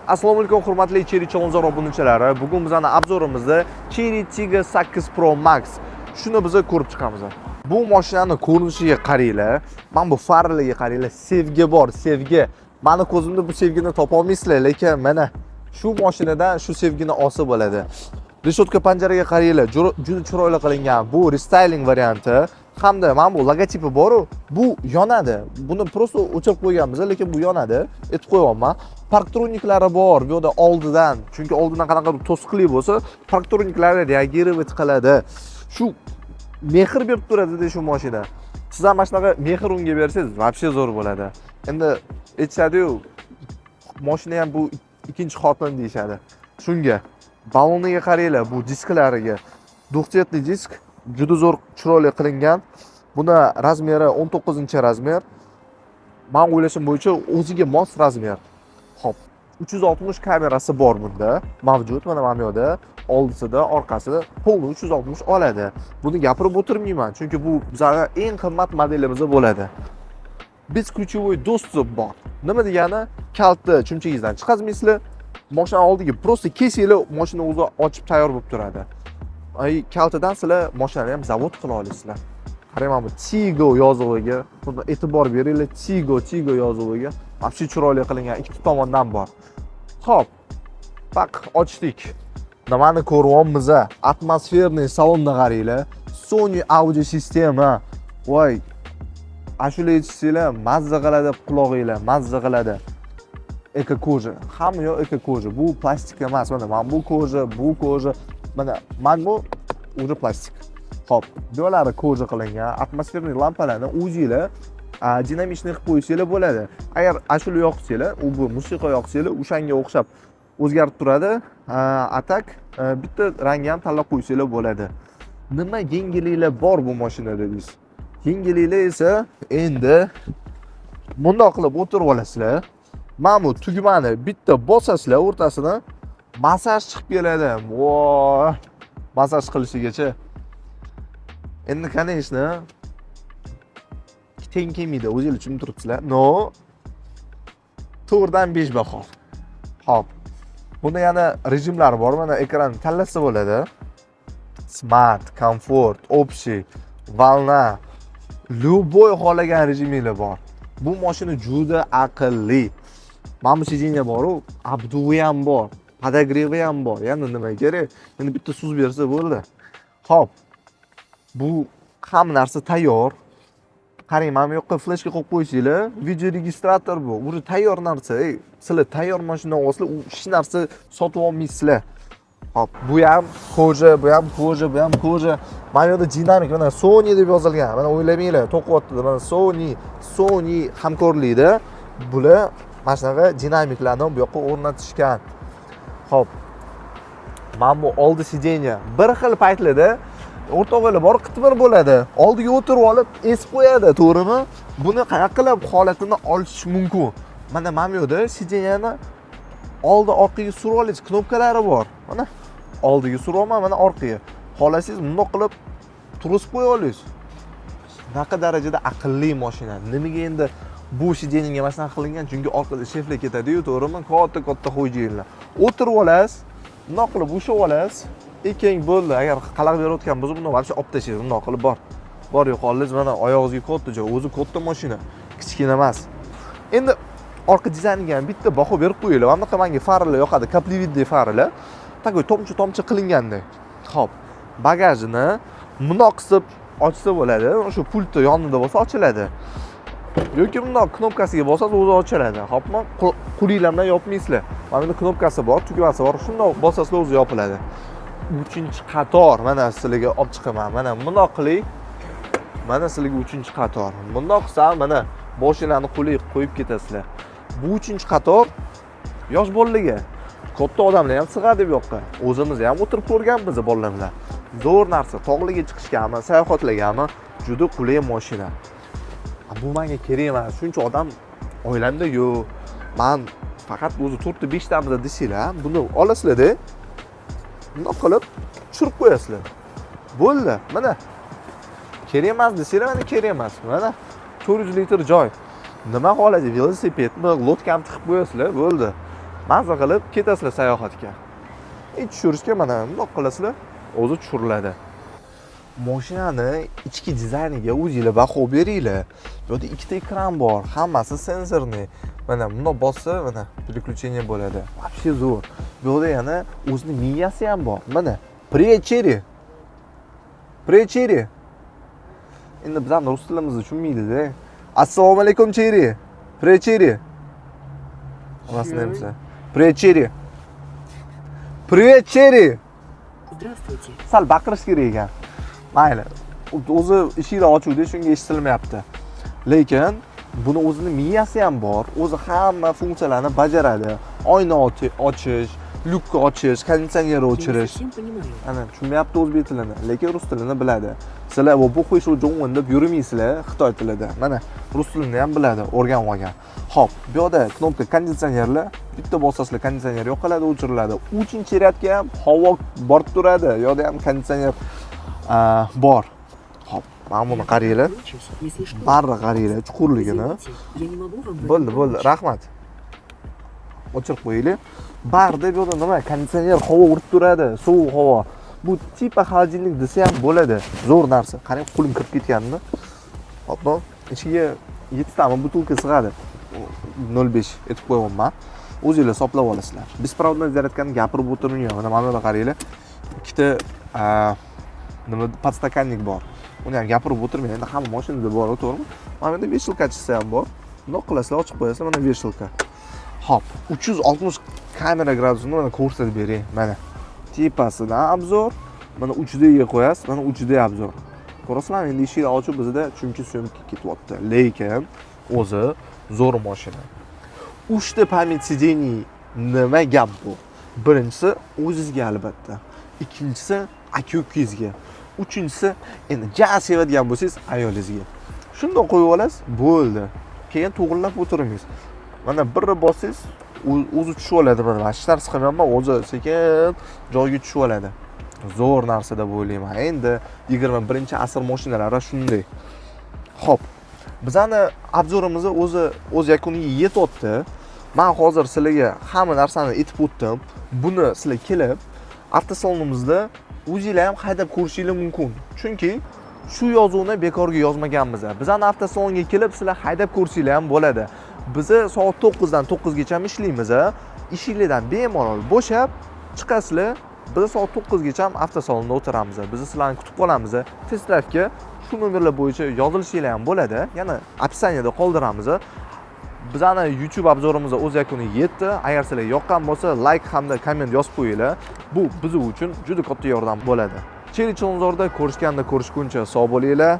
Assalomu alaykum hurmatli Cherry Challenger obunachilari. Bugun bizning obzorimizda Cherry Tigger 8 Pro Max. Shuni biz ko'rib chiqamiz. Bu mashinani ko'rinishiga qaranglar. Mana bu farlarga qaranglar. Sevgi bor, sevgi. Meni ko'zimda bu sevgini topa olmaysizlar, lekin mana shu mashinadan shu sevgini olsa bo'ladi. Reshotka panjaraga qaranglar. Juda chiroyli qilingan. Bu restyling varianti. Hamda mana bu logotipi bor-ku, bu yonadi. Buni prosta o'chirib qo'yganmiz, lekin bu yonadi. Aytib qo'yapman. Parktroniklari bor bu yerda oldidan. Chunki oldidan qanaqadir to'siqli bo'lsa, parktroniklari reagировать qiladi. Shu mehr berib turadi shu mashina. Siz ham mana shunaqa mehr unga bersangiz, вообще zo'r bo'ladi. Endi aytishadi-yu, mashina ham bu ikkinchi xotin deyshadi. Shunga baloniga qaranglar, bu disklariga. Duxtetli disk juda zo'r chiroyli qilingan. Buni razmeri 19-razmer. Men o'ylashim bo'yicha o'ziga mos razmer. Xo'p, 360 kamerasi bor bunda. Mavjud mana bu yerda, oldisida, orqasida polni 360 oladi. Buni gapirib o'tirmayman, chunki bu bizning eng qimmat modelimizda bo'ladi. Biz ключевой достуp bor. Nima degani? Kaltni chumchagingizdan chiqazmaysizlar. Mashina oldiga prosta kesinglar, mashina o'zi ochib tayyor bo'lib turadi. Kaltidan sizlar mashinani ham zavod qila olasizlar. Qarang, mana bu Tigo yozug'iga, buni e'tibor beringlar. Tigo yozug'iga. Вообще chiroyli qilingan, ikki tomondan bor. Xo'p. Bak, ochdik. Nimani ko'ryapmiz? Atmosferniy salonni qaranglar. Sony audio sistema. Voy. Ashula aytishinglar, mazza qiladi qulog'inglar, mazza qiladi. Eko koja. Hamma yo'q eko koja. Bu plastik emas. Mana bu koja. Mana bu уже plastik. Xo'p, bularni koja qilingan. Atmosferniy lampalarni o'zingizlar dinamichni qilib qo'ysanglar bo'ladi. Agar ashula yoqsanglar, bu musiqa yoqsanglar, o'shanga o'xshab o'zgarib turadi. Atak bitta rangni ham tanlab qo'ysanglar bo'ladi. Nima yengilliklar bor bu mashinada deysiz? Yengilliklar esa endi bundoq qilib o'tirib olasizlar. Mana bu tugmani bitta bosasizlar o'rtasini, massaj chiqib keladi. Voy! Massaj qilishigacha. Endi конечно teng kelmaydi, o'zingiz tushunib turibsizlar. No. 4 dan 5 baho. Xo'p. Bunda yana rejimlar bor. Mana ekranni tanlasa bo'ladi. Smart, komfort, общий, volna. Любой xohlagan rejiminglar bor. Bu mashina juda aqlli. Mana bu sijinga bor-ku, abduvi ham bor, podogrevi ham bor. Yana nima kerak? Endi bitta suz bersa bo'ldi. Xo'p. Bu hamma narsa tayyor. Qarang, mana bu yoqqa fleshka qo'yib qo'ysanglar, video registrator bu. Uni tayyor narsa. Sizlar tayyor mashina olsanglar, hech narsa sotib olmaysizlar. Hop, bu ham koja, bu ham koja. Mana bu yerda dinamik, mana Sony deb yozilgan. Mana o'ylamanglar, to'qiyapti. Mana Sony hamkorlikda bular mana shunaqa dinamiklarni bu yoqqa o'rnatishgan. Hop. Mana bu oldi sidenya. Bir xil paytlarda o'rtog'lar bor, qitmir bo'ladi. Oldiga o'tirib olib, esib qo'yadi, to'g'rimi? Buni qanaqa qilib holatini olish mumkin? Mana bu yerda sidenyani oldi orqaga surib olish knopkalari bor. Mana oldiga surolman, mana orqaga. Xohlasangiz bundoq qilib turib qo'ya olasiz. Naqa darajada aqlli mashina. Nimaga endi bu sidenyaga mana shunaqa qilingan? Chunki orqada sheflar ketadi-yu, to'g'rimi? Katta xo'jayinlar. O'tirib olasiz, bundoq qilib ushib olasiz. Ekeng bo'ldi. Agar qalaq berayotgan bo'lsa, buni вообще olib tashlaysiz. Bundoq qilib bor yo'qolsiz, mana oyog'ingizga katta joy. O'zi katta mashina, kichkina emas. Endi orqa dizayniga ham bitta baho berib qo'yinglar. Mana bunaqa menga farlar yoqadi, kaplividli farlar. Takoy tomchi qilinganda. Xo'p, bagajini bundoq qisib ochsa bo'ladi. O'sha pultni yonida bo'lsa ochiladi. Yoki bundoq knopkasiga bosasiz, o'zi ochiladi. Xo'pmi? Qo'linglar bilan yopmaysizlar. Mana bunda knopkasi bor, tugmasi bor. Shundoq bosasizlar, o'zi yopiladi. 3-qator mana sizlarga olib chiqaman. Mana bundoq qiling. Mana sizlarga 3-qator. Bundoq qilsam, mana mashinani qo'yib ketasizlar. Bu 3-qator yosh bolalarga, katta odamlar ham sig'adi deb yoqqa. O'zimiz ham o'tirib ko'rganmiz bolalar bilan. Zo'r narsa, tog'larga chiqishgami, sayohatlargami juda qulay mashina. Bu menga kerak emas. Shuncha odam oilamda yo'q. Men faqat o'zi 4-5 tamizda desanglar, buni olasizlar-da. Bundoq qilib tushirib qo'yasizlar. Bo'ldi. Mana kerak emas desanglar, mana kerak emas. Mana 400 litr joy. Nima qoladi? Velosipedmi, lotkam tiqib qo'yasizlar, bo'ldi. Mazza qilib ketasizlar sayohatga. Tushirishga mana bundoq qilasizlar, o'zi tushiriladi. Mashinani ichki dizayniga o'zingizlar baho beringlar. Bu yerda ikkita ekran bor, hammasi sensorli. Mana bundoq bossa, mana переключение bo'ladi. Вообще zo'r. Bu yerda yana o'zining miyasi ham bor. Mana Precheri. Endi bizning rus tilimizni tushunmaydi-da. Assalomu alaykum cheri. Precheri. Onasi nimasi? Precheri. Здравствуйте. Sal baqirish kerak ekan. Mayli. O'zi eshikni ochuvdi, shunga eshitilmayapti. Lekin buni o'zining miyasi ham bor. O'zi hamma funksiyalarni bajaradi. Oyna ochish, lyukni ochish, konditsionerni o'chirish. Совсем понимаю. Ana tushunmayapti o'zbek tilini, lekin rus tilini biladi. Sizlar bu xush jo'ng'in deb yurmaysizlar Xitoy tilida. Mana rus tilini ham biladi, o'rganib olgan. Xo'p, bu yerda knopka konditsionerlar, bitta bossasizlar konditsioner yoqiladi, o'chiriladi. 3-retka ham havo borib turadi. Bu yerda ham konditsioner bor. Xo'p, mana buni qaranglar. Если что, Barra qaranglar, chuqurligini. извините, я не могу вам в этом Bo'ldi, помочь. rahmat. O'chirib qo'yinglar. Barda bu yerda nima? Konditsioner havo urib turadi, sovuq havo. Bu tipa xolodilnik desa ham bo'ladi. Zo'r narsa. Qarang, qo'lim kirib ketganmi? Hop, ichiga 7 ta butilka sig'adi. 0.5 etib qo'yganman. O'zingizlar hisoblab olasizlar. Беспроводной zaryadkani gapirib o'tirmayman. Mana mana qaranglar. Ikkita nima podstakannik bor. Uni ham gapirib o'tirmayman. Endi hamma mashinada bor, to'g'rimi? Mana bunda veshilkachisi ham bor. Bundoq qilasizlar, ochib qo'yasizlar, mana veshilka. Hop, 360 kamera gradusini mana ko'rsatib bering. Mana tepasidan obzor, mana uchidaga qo'yasiz, mana uchida obzor. Ko'rasizlarmi? Endi eshikni ochib bizda chunki syomka ketyapti. Lekin o'zi zo'r mashina. 3 ta pamyat сидений nima gap bu? Birinchisi o'zingizga albatta. Ikkinchisi aka-ukangizga. Uchinchisi endi ja sevadigan bo'lsangiz ayolingizga. Shundoq qo'yib olasiz, bo'ldi. Keyin to'g'rilab o'tiramiz. Mana birni bossangiz, o'zi tushib oladi. Mana hech narsa qilmayman, o'zi sekin joyiga tushib oladi. Zo'r narsa deb o'ylayman. Endi 21-asr mashinalari shunday. Xo'p, bizani obzorimiz o'z yakuniga yetyapti. Men hozir sizlarga hamma narsani aytib o'tdim. Buni sizlar kelib avtosalonimizda o'zingizlar ham haydab ko'rishingiz mumkin. Chunki shu yozuvni bekorga yozmaganmiz. Bizani avtosalonga kelib sizlar haydab ko'rishingiz ham bo'ladi. Biz soat 9 dan 9 gacha ishlaymiz. Ishingizdan bemalol bo'shab chiqasizlar. Biz soat 9 gacha avtosalonda o'tiramiz. Biz sizlarni kutib qolamiz. Test drive'ga shu nomerlar bo'yicha yozilishingiz ham bo'ladi. Yana описаниеda qoldiramiz. Bizani YouTube obzorimiz o'z yakuniga yetdi. Agar sizlarga yoqqan bo'lsa, like hamda komment yozib qo'yinglar. Bu biz uchun juda katta yordam bo'ladi. Cheri Chilonzorda ko'rishganda ko'rishguncha sog' bo'linglar.